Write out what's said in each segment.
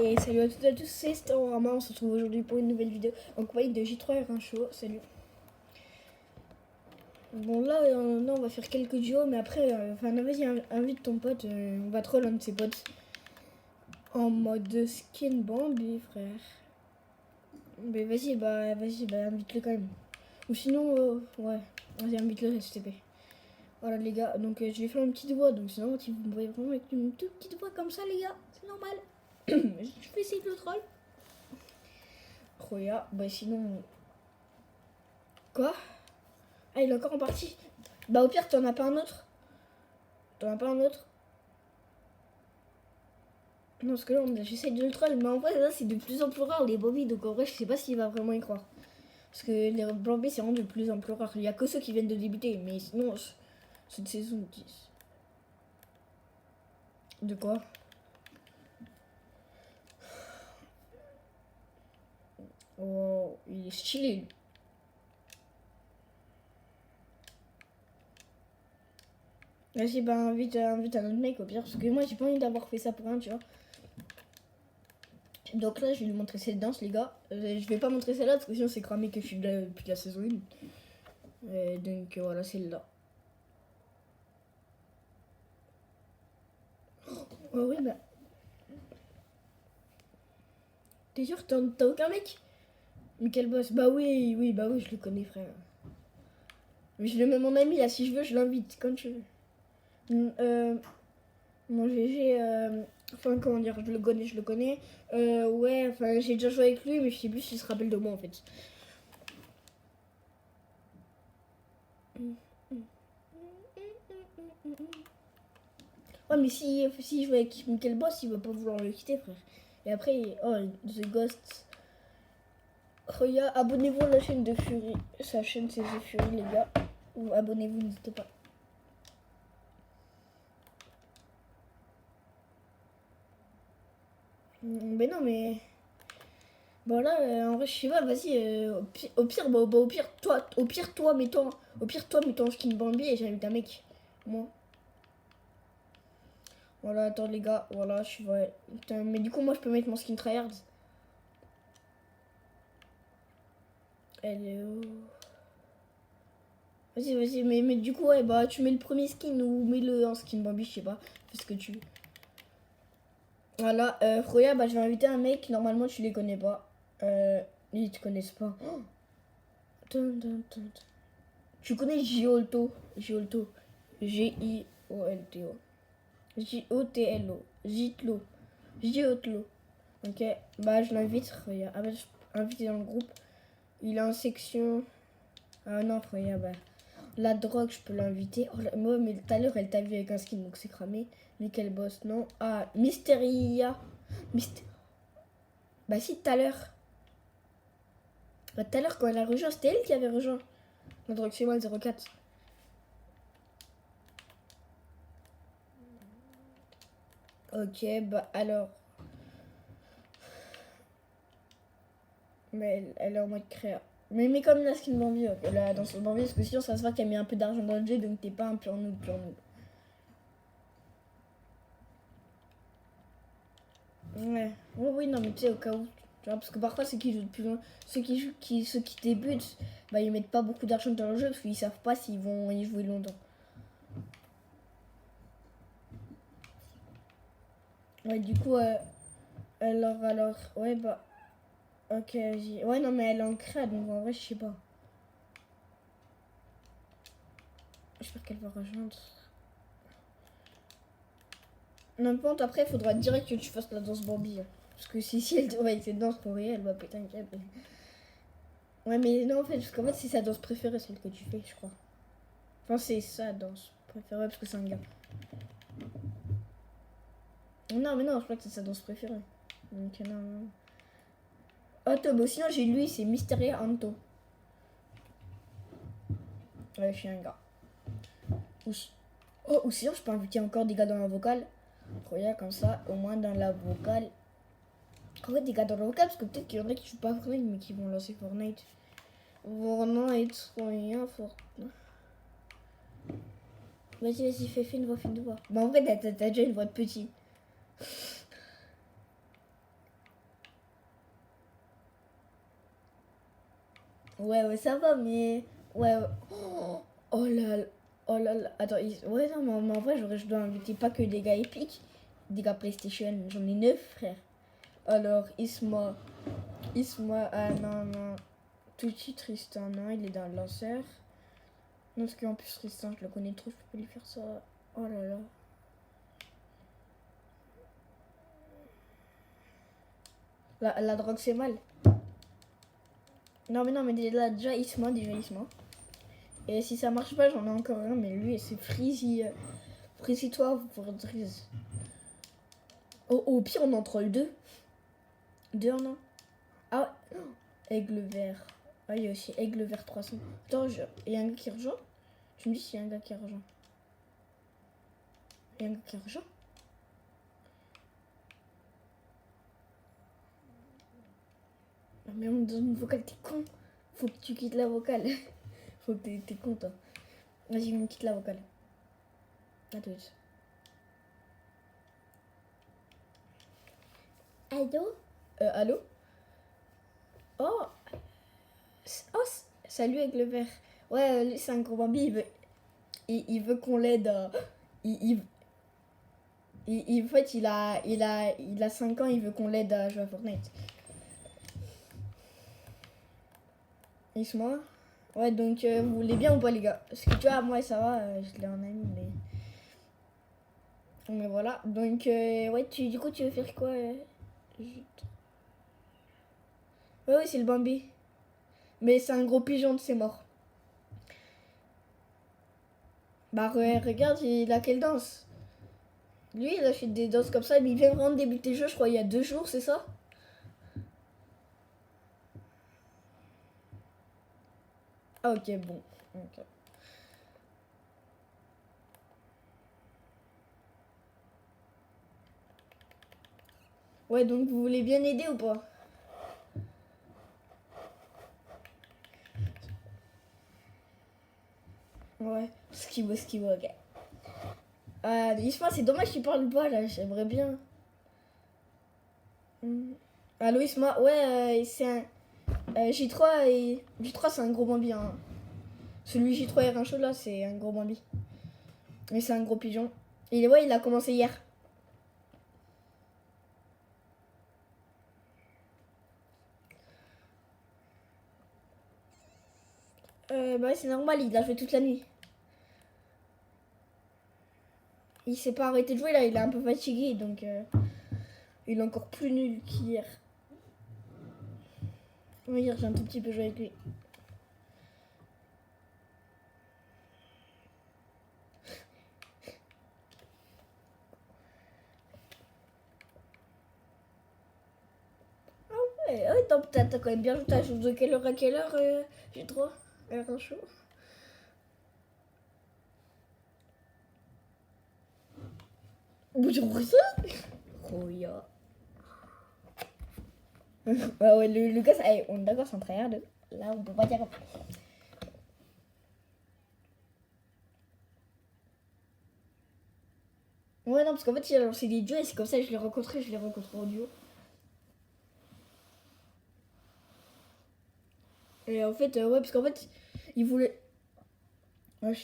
Et salut à toutes et à tous, c'est Storama, on se retrouve aujourd'hui pour une nouvelle vidéo en compagnie de J3R1 Show, salut. Bon là, on va faire quelques duos, mais après, vas-y, invite ton pote, on va troll un de ses potes. En mode skin Bambi, frère. Mais vas-y, invite-le quand même. Ou sinon, ouais, vas-y, invite-le, s'il te plaît. Voilà les gars, donc je vais faire une petite voix, donc sinon, si vous me voyez vraiment avec une toute petite voix comme ça, les gars, c'est normal. Je vais essayer de le troll. Roya, bah sinon... Quoi? Ah, il est encore en partie. Bah au pire, t'en as pas un autre. T'en as pas un autre. Non, parce que là, j'essaie de le troll, mais en vrai, là, c'est de plus en plus rare les Bobby, donc en vrai, je sais pas s'il va vraiment y croire. Parce que les Bobby, c'est vraiment de plus en plus rare. Il y a que ceux qui viennent de débuter, mais sinon, cette saison 10. De quoi? Oh, il est stylé. Vas-y, bah invite un autre mec au pire, parce que moi, j'ai pas envie d'avoir fait ça pour rien, tu vois. Donc là, je vais lui montrer cette danse, les gars. Je vais pas montrer celle-là, parce que sinon, c'est cramé que je suis là depuis la saison 1. Donc voilà, celle-là. Oh oui, bah. T'es sûr, t'as aucun mec? Mais quel boss? Bah oui, je le connais, frère. Mais je le mets mon ami, là, si je veux, je l'invite, quand tu veux. Mon GG, enfin, comment dire, je le connais. Ouais, enfin, j'ai déjà joué avec lui, mais je sais plus s'il se rappelle de moi, en fait. Ouais, mais si je joue avec Michael Boss, il va pas vouloir le quitter, frère. Et après, oh, The Ghost. Regarde, abonnez-vous à la chaîne de Fury. Sa chaîne, c'est The Fury, les gars. Ou abonnez-vous, n'hésitez pas. Mais non, mais... Bon là, en vrai, je sais pas, vas-y, au pire, toi, mets-toi en skin Bambi et j'invite un mec. Moi. Voilà, attends les gars, voilà, je suis vrai. Putain, mais du coup, moi, je peux mettre mon skin tryhard. Elle est où? Vas-y, mais du coup, ouais, bah, tu mets le premier skin ou mets-le en skin Bambi, je sais pas. Fais ce que tu veux. Voilà, Froya, bah, je vais inviter un mec, normalement, tu les connais pas. Ils te connaissent pas. Oh. Tu connais Giolto? Giolto. G-I-O-L-T-O. J-O-T-L-O. Jitlo. Jotlo. Ok, bah je l'invite, regarde. Ah bah je invité dans le groupe. Il est en section. Ah non, regarde, bah. La drogue, je peux l'inviter. Oh, moi, mais tout à l'heure, elle t'a vu avec un skin, donc c'est cramé. Nickel boss, non. Ah, Mysteria. Bah si, tout à l'heure. Bah tout à l'heure, quand elle a rejoint, c'était elle qui avait rejoint. La drogue, c'est moi, le 04. Ok, bah alors. Mais elle est en mode créa. Mais comme la skin Bambi, là, dans son Bambi, parce que sinon ça se voit qu'elle met un peu d'argent dans le jeu, donc t'es pas un pur noob, pur noob. Ouais, oui, non, mais tu sais, au cas où. Tu vois, parce que parfois, ceux qui jouent depuis loin, ceux qui débutent, bah ils mettent pas beaucoup d'argent dans le jeu parce qu'ils savent pas s'ils vont y jouer longtemps. Ouais, du coup, alors, ouais, bah. Ok, vas-y. Ouais, non, mais elle est en créa, donc en vrai, je sais pas. J'espère qu'elle va rejoindre. Non, par contre, après, il faudra direct que tu fasses la danse Bambi. Hein. Parce que si elle doit avec cette danse pour rien, elle va péter un câble. Ouais, mais non, en fait, parce qu'en fait, c'est sa danse préférée, celle que tu fais, je crois. Enfin, c'est sa danse préférée, parce que c'est un gars. Non, mais non, je crois que c'est sa danse préférée. Donc, non. Otto, bon, sinon, j'ai lui, c'est Mysteria Anto. Ouais, je suis un gars. Ou sinon, je peux inviter encore des gars dans la vocale. Regarde, comme ça, au moins dans la vocale. En fait, des gars dans la vocale, parce que peut-être qu'il y en a qui jouent pas Fortnite, mais qui vont lancer Fortnite. Fortnite, rien, Fortnite. Vas-y, fais une voix, fais une voix. Bah, en vrai, t'as déjà une voix de petit. Ouais, ça va, mais... Ouais, ouais. Oh là là. Oh là là. Attends, ouais, non, mais en vrai, je dois inviter pas que des gars épiques, des gars PlayStation. J'en ai 9, frère. Alors, Isma, ah non, non. Tucci, Tristan, non, il est dans le lanceur. Non, parce qu'en plus, Tristan, je le connais trop, je peux pas lui faire ça. Oh là là. La drogue, c'est mal. Non, mais déjà, Isma. Et si ça marche pas, j'en ai encore un, mais lui, c'est Freezy. Freezy-toi pour Driz. Au pire, on en troll deux. Deux en un. Ah ouais. Aigle vert. Ah, il y a aussi Aigle vert 300. Attends, il y a un gars qui rejoint. Tu me dis s'il y a un gars qui rejoint. Il y a un gars qui rejoint. Non, mais on est dans une vocale, t'es con. Faut que tu quittes la vocale. Faut que t'es con, toi. Vas-y, on quitte la vocale. À tout de suite. Allô? Allô? Oh! Oh! Salut avec le vert. Ouais, lui, c'est un gros Bambi. Il veut qu'on l'aide. En fait, il a 5 ans, il veut qu'on l'aide à jouer à Fortnite. Isma? Ouais, donc vous voulez bien ou pas, les gars? Parce que tu vois, moi, ça va, je l'ai en ami, mais voilà. Donc, ouais, du coup, tu veux faire quoi Ouais, c'est le Bambi. Mais c'est un gros pigeon, c'est mort. Bah, ouais, regarde, il a quelle danse? Lui, il a fait des danses comme ça, mais il vient vraiment de débuter le jeu, je crois, il y a 2 jours, c'est ça? Ah, ok, bon. Okay. Ouais, donc vous voulez bien aider ou pas? Ouais, ce qui va, ok. Isma, c'est dommage qu'il parle pas là, j'aimerais bien. Allô Isma, ouais, c'est un. J3 et. J3 c'est un gros Bambi. Hein. Celui J3 R1 chaud là, c'est un gros Bambi. Mais c'est un gros pigeon. Et ouais, il a commencé hier. Bah c'est normal, il a joué toute la nuit. Il s'est pas arrêté de jouer là, il est un peu fatigué donc il est encore plus nul qu'hier. Hier j'ai un tout petit peu joué avec lui. Ouais, t'as quand même bien joué, t'as joué de quelle heure à quelle heure j'ai droit R1 chaud. Bonjour ça. Oh ya. Ouais, le gars, on est d'accord, c'est un tryhard. Là, on peut pas dire. Ouais, non, parce qu'en fait, il a lancé des duos et c'est comme ça que je l'ai rencontré en duo. Et en fait, ouais, parce qu'en fait, il voulait. Ouais,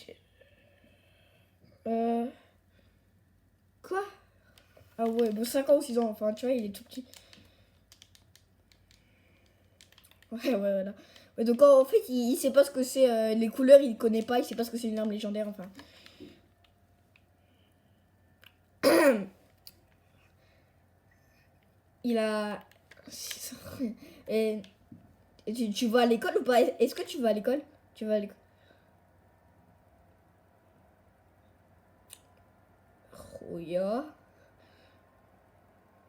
Quoi? Ah ouais, bon, 5 ans ou 6 ans, enfin, tu vois, il est tout petit. Ouais, voilà. Ouais, donc en fait, il sait pas ce que c'est les couleurs, il connaît pas, il sait pas ce que c'est une arme légendaire, enfin. Il a. Et, tu vas à l'école ou pas? Est-ce que tu vas à l'école? Tu vas à l'école? Oh ya.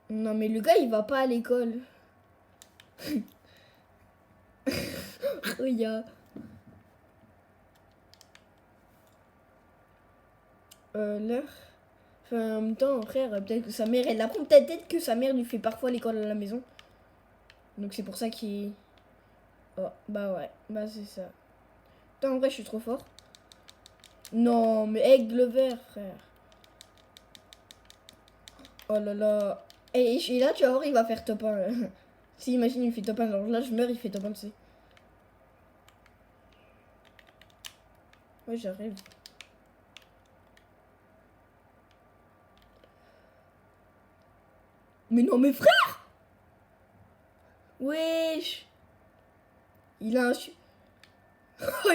Non mais le gars il va pas à l'école. Oh ya. L'heure. Enfin, en même temps, frère, peut-être que sa mère, elle apprend peut-être que sa mère lui fait parfois l'école à la maison. Donc c'est pour ça qu'il... Oh, bah ouais, bah c'est ça. Putain, en vrai, je suis trop fort. Non, mais aigle vert, frère. Oh là là. Et là, tu vas voir, il va faire top 1. Si, imagine, il fait top 1. Alors là, je meurs, il fait top 1, tu sais. Ouais, j'arrive. Mais non, mes frères! Wesh! Il a un...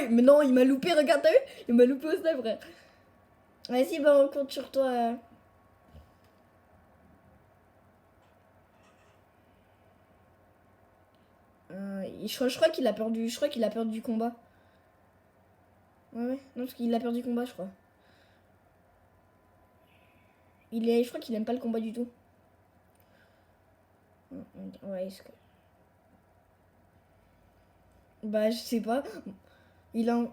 Mais non, il m'a loupé, regarde, t'as vu? Il m'a loupé au snipe, frère. Vas-y, bah on compte sur toi. Je crois qu'il a perdu. Je crois qu'il a perdu du combat. Ouais. Non, parce qu'il a perdu du combat, je crois. Je crois qu'il aime pas le combat du tout. Ouais, est-ce que... Bah, je sais pas. Il a...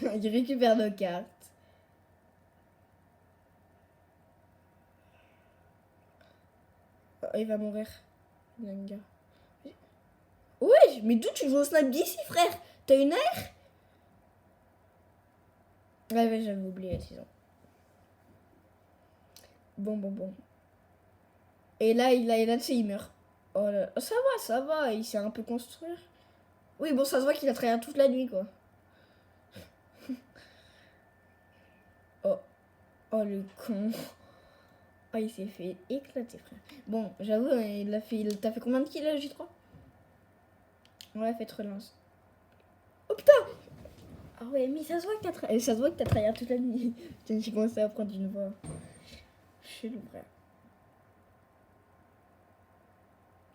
il récupère nos cartes. Oh, il va mourir. Ouais, mais d'où tu joues au snap d'ici, frère? T'as une air? Ouais, j'avais oublié, 6 ans. Bon. Et là, tu sais, il meurt. Oh là, ça va, il sait un peu construire. Oui, bon, ça se voit qu'il a travaillé toute la nuit, quoi. Oh, le con. Oh, il s'est fait éclater, frère. Bon, j'avoue, t'as fait combien de kills, J3? Ouais, faites relance. Oh, putain! Ah ouais, mais ça se voit que t'as travaillé toute la nuit. J'ai commencé à prendre une voix chelou, frère.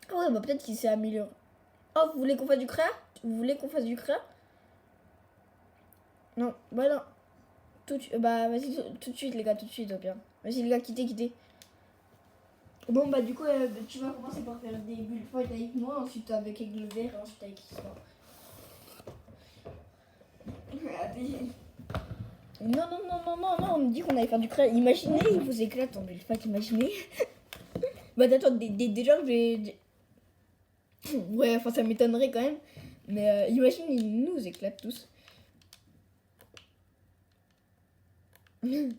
Ah ouais, bah peut-être qu'il s'est amélioré. Oh, vous voulez qu'on fasse du créa? Non, bah non. Bah vas-y, tout de suite, les gars, tout de suite, au pire. Vas-y, les gars, quittez. Bon, bah du coup, tu vas commencer par faire des bulles fight avec moi, ensuite avec Aigle Vert, et ensuite avec Histoire. Non, on me dit qu'on allait faire du créa. Imaginez, il vous éclate en bulle fight, imaginez. Bah attends, déjà, je vais... Ouais, enfin, ça m'étonnerait quand même. Mais imagine, il nous éclate tous. Ouais,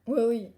oui.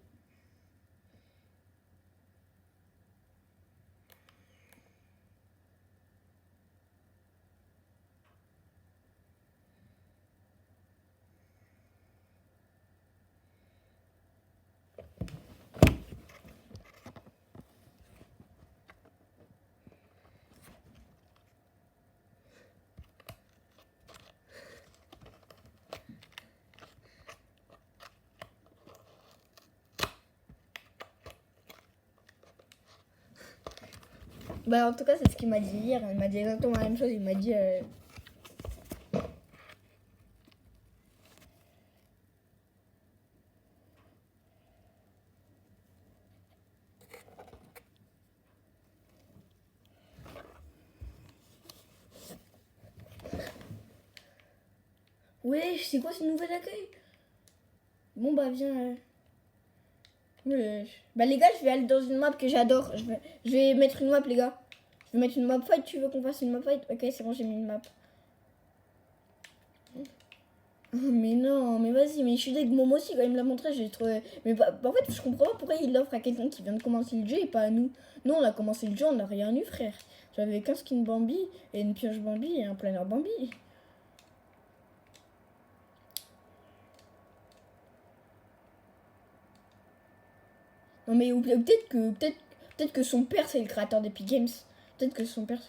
Bah en tout cas, c'est ce qu'il m'a dit hier. Il m'a dit exactement la même chose. Il m'a dit... Ouais, c'est quoi ce nouvel accueil? Bon bah viens. Bah les gars, je vais aller dans une map que j'adore. Je vais mettre une map, les gars. Je vais mettre une map fight. Tu veux qu'on fasse une map fight? Ok, c'est bon, j'ai mis une map. Mais non, mais vas-y, mais je suis avec Momo aussi, quand il me l'a montré, j'ai trouvé... Mais en fait, je comprends pas pourquoi il l'offre à quelqu'un qui vient de commencer le jeu et pas à nous. Nous, on a commencé le jeu, on n'a rien eu, frère. J'avais qu'un skin Bambi et une pioche Bambi et un planeur Bambi. Non mais peut-être que son père c'est le créateur d'Epic Games. Peut-être que son père...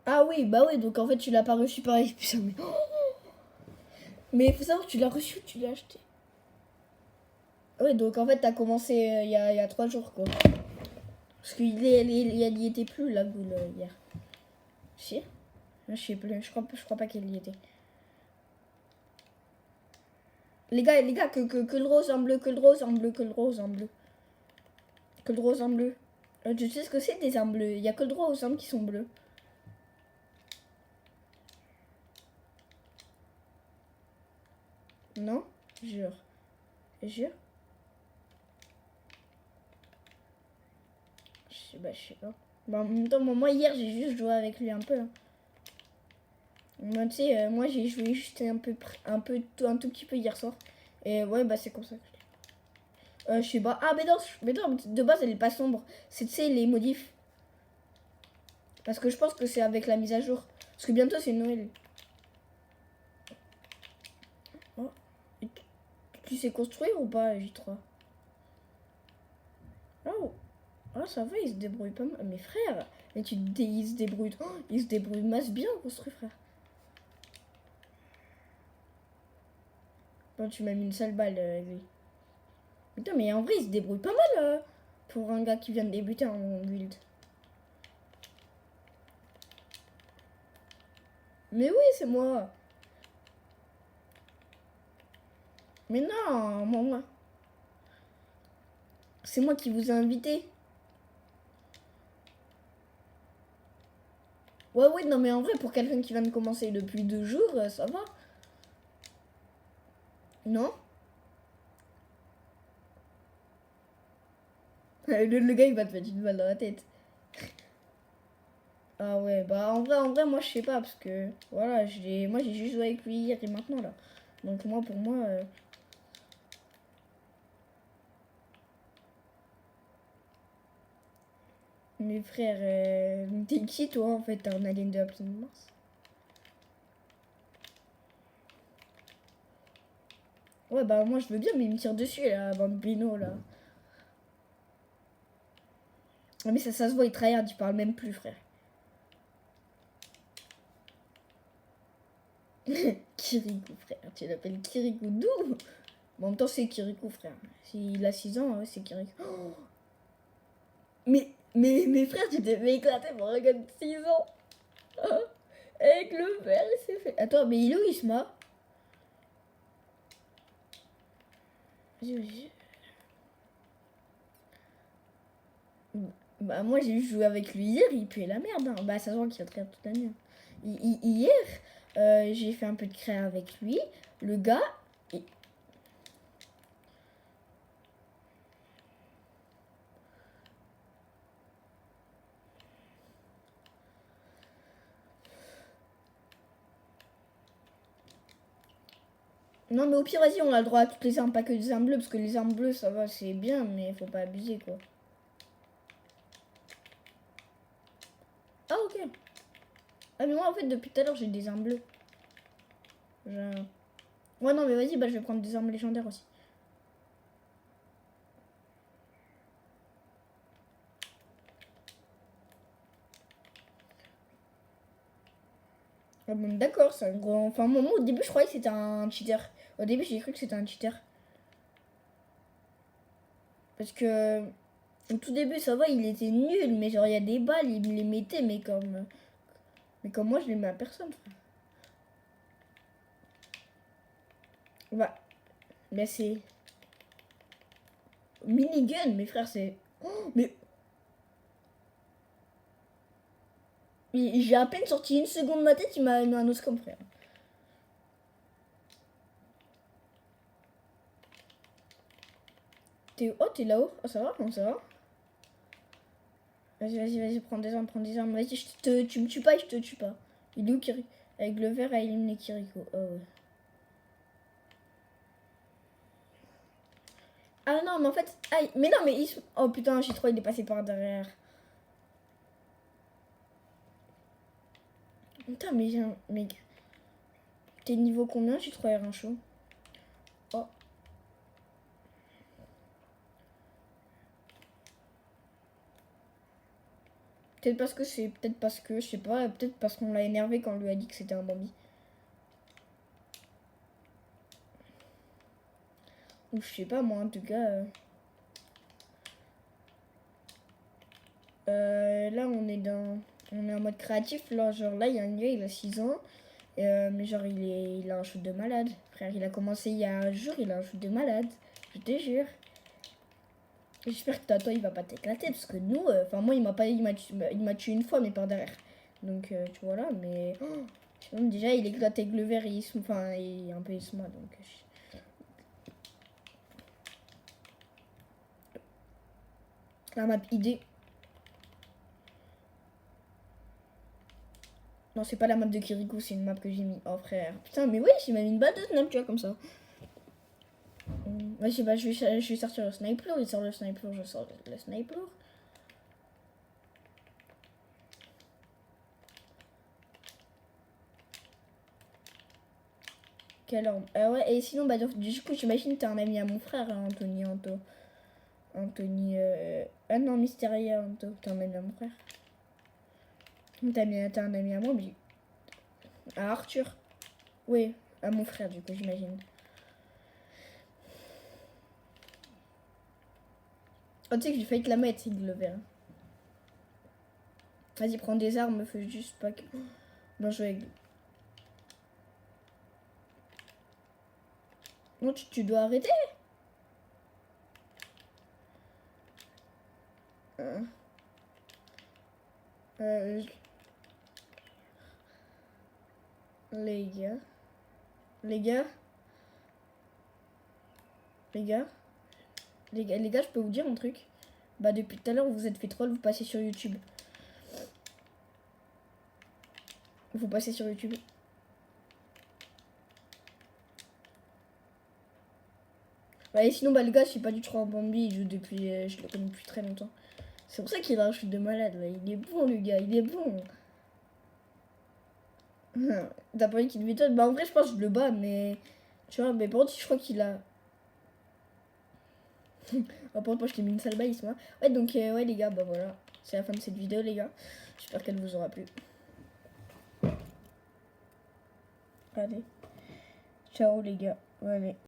Ah oui, bah oui, donc en fait tu l'as pas reçu pareil. Putain, mais il faut savoir que tu l'as reçu ou tu l'as acheté. Oui, donc en fait t'as commencé il y a 3 jours quoi. Parce qu'il y était plus la goule hier. Si? Je sais plus, je crois pas qu'il y était. Les gars, que le rose en bleu, que le rose en bleu, que le rose en bleu. Que le rose en bleu. Tu sais ce que c'est des armes bleues? Il y a que le rose en qui sont bleus. Non? Jure. Jure? Je sais pas. Bah, en même temps, moi hier j'ai juste joué avec lui un peu. Hein. Bah, tu sais, moi j'ai joué juste un tout petit peu hier soir. Et ouais, bah c'est comme ça que je sais pas. Ah, mais non, de base elle est pas sombre. C'est, tu sais, les modifs. Parce que je pense que c'est avec la mise à jour. Parce que bientôt c'est Noël. Oh. Tu sais construire ou pas, J3? Oh. Oh, ça va, il se débrouille pas mal. Mais frère, mais il se débrouille. Oh, il se débrouille masse bien construire, frère. Bon, tu m'as mis une sale balle, lui. Putain, mais en vrai, il se débrouille pas mal pour un gars qui vient de débuter en build. Mais oui, c'est moi. Mais non, moi. C'est moi qui vous ai invité. Ouais, non, mais en vrai, pour quelqu'un qui vient de commencer depuis 2 jours, ça va. Non? Le gars, il va te mettre une balle dans la tête. Ah ouais, bah en vrai, moi, je sais pas, parce que, voilà, moi, j'ai juste joué avec lui hier et maintenant, là. Donc, moi, pour moi... Mes frères, t'es qui, toi, en fait? T'es un alien de la planète Mars? Ouais, bah moi je veux bien, mais il me tire dessus, là, Bambino, là. Ah, mais ça se voit, il tryhard, il parle même plus, frère. Kirikou, frère, tu l'appelles Kirikou, d'où? En même temps, c'est Kirikou, frère. S'il a 6 ans, ouais, c'est Kirikou. Oh, mais frère, tu t'es fait éclater pour un gars de 6 ans. Oh, avec le verre, il s'est fait. Attends, mais il est où, Isma? Vas-y. Bah, moi, j'ai joué avec lui hier, il puait la merde. Hein. Bah, ça se voit qu'il a très toute la nuit. Hier, j'ai fait un peu de créa avec lui. Le gars. Non, mais au pire, vas-y, on a le droit à toutes les armes, pas que des armes bleues, parce que les armes bleues, ça va, c'est bien, mais faut pas abuser, quoi. Ah, ok. Ah, mais moi, en fait, depuis tout à l'heure, j'ai des armes bleues. Ouais, non, mais vas-y, bah, je vais prendre des armes légendaires aussi. Ah, bon, d'accord, c'est un gros... Enfin, moi, au début, je croyais que c'était un cheater. Au début, j'ai cru que c'était un cheater. Parce que... Au tout début, ça va, il était nul, mais genre, il y a des balles, il me les mettait, mais comme... Mais comme moi, je les mets à personne, frère. Bah, mais c'est... Minigun, mes frères, c'est... Oh, mais... J'ai à peine sorti une seconde de ma tête, il m'a mis un os comme frère. Oh, t'es là-haut? Ah, ça va? Comment ça va? Vas-y, prends des armes, Vas-y, tu me tues pas et je te tue pas. Il est où Kiriko? Avec le verre à éliminer Kiriko. Oh ouais. Ah non, mais en fait... Aïe, mais non, mais oh putain, j'ai trop, il est passé par derrière. Putain, mais j'ai un... Mec... T'es niveau combien? J'ai trop un chaud. Oh. Peut-être parce que je sais pas, peut-être parce qu'on l'a énervé quand on lui a dit que c'était un Bambi. Ou je sais pas, moi en tout cas. Là on est en mode créatif, là genre là il y a un gars, il a 6 ans. Mais genre il a un shoot de malade. Frère, il a commencé il y a un jour, il a un shoot de malade. Je te jure. J'espère que toi il va pas t'éclater parce que nous, enfin moi il m'a tué une fois mais par derrière. Donc tu vois là, mais sinon, déjà il éclate avec le verre, enfin il est un peu isma donc. La map ID. Non, c'est pas la map de Kirikou, c'est une map que j'ai mis. Oh frère. Putain, mais oui, il m'a mis une balle de snap, tu vois, comme ça. Vas-y, bah, je vais sortir le sniper. Il sort le sniper, je sors le sniper. Quelle arme. Ouais, et sinon, bah, du coup, j'imagine que t'es un ami à mon frère, hein, Anthony Anto. Anthony. Ah non, Mysteria Anto. T'es un ami à mon frère. T'es un ami à moi, mais. À Arthur. Oui, à mon frère, du coup, j'imagine. Oh, tu sais que j'ai failli te la mettre, il le verra. Vas-y, prends des armes, faut juste pas que. Bon, je vais. Non, tu dois arrêter. Euh, les gars. Les gars. Les gars. Les gars, je peux vous dire un truc. Bah, depuis tout à l'heure, vous vous êtes fait troll, vous passez sur YouTube. Vous passez sur YouTube. Bah, et sinon, bah, le gars, je suis pas du tout en Bambi, il joue depuis. Je le connais depuis très longtemps. C'est pour ça qu'il a un chute de malade, là. Il est bon, le gars, il est bon. T'as pas envie qu'il m'étonne? Bah, en vrai, je pense que je le bats, mais. Tu vois, mais par contre, je crois qu'il a. Oh, par contre, moi, je t'ai mis une sale balise, moi. Ouais, donc, ouais, les gars, bah voilà. C'est la fin de cette vidéo, les gars. J'espère qu'elle vous aura plu. Allez. Ciao, les gars. Allez.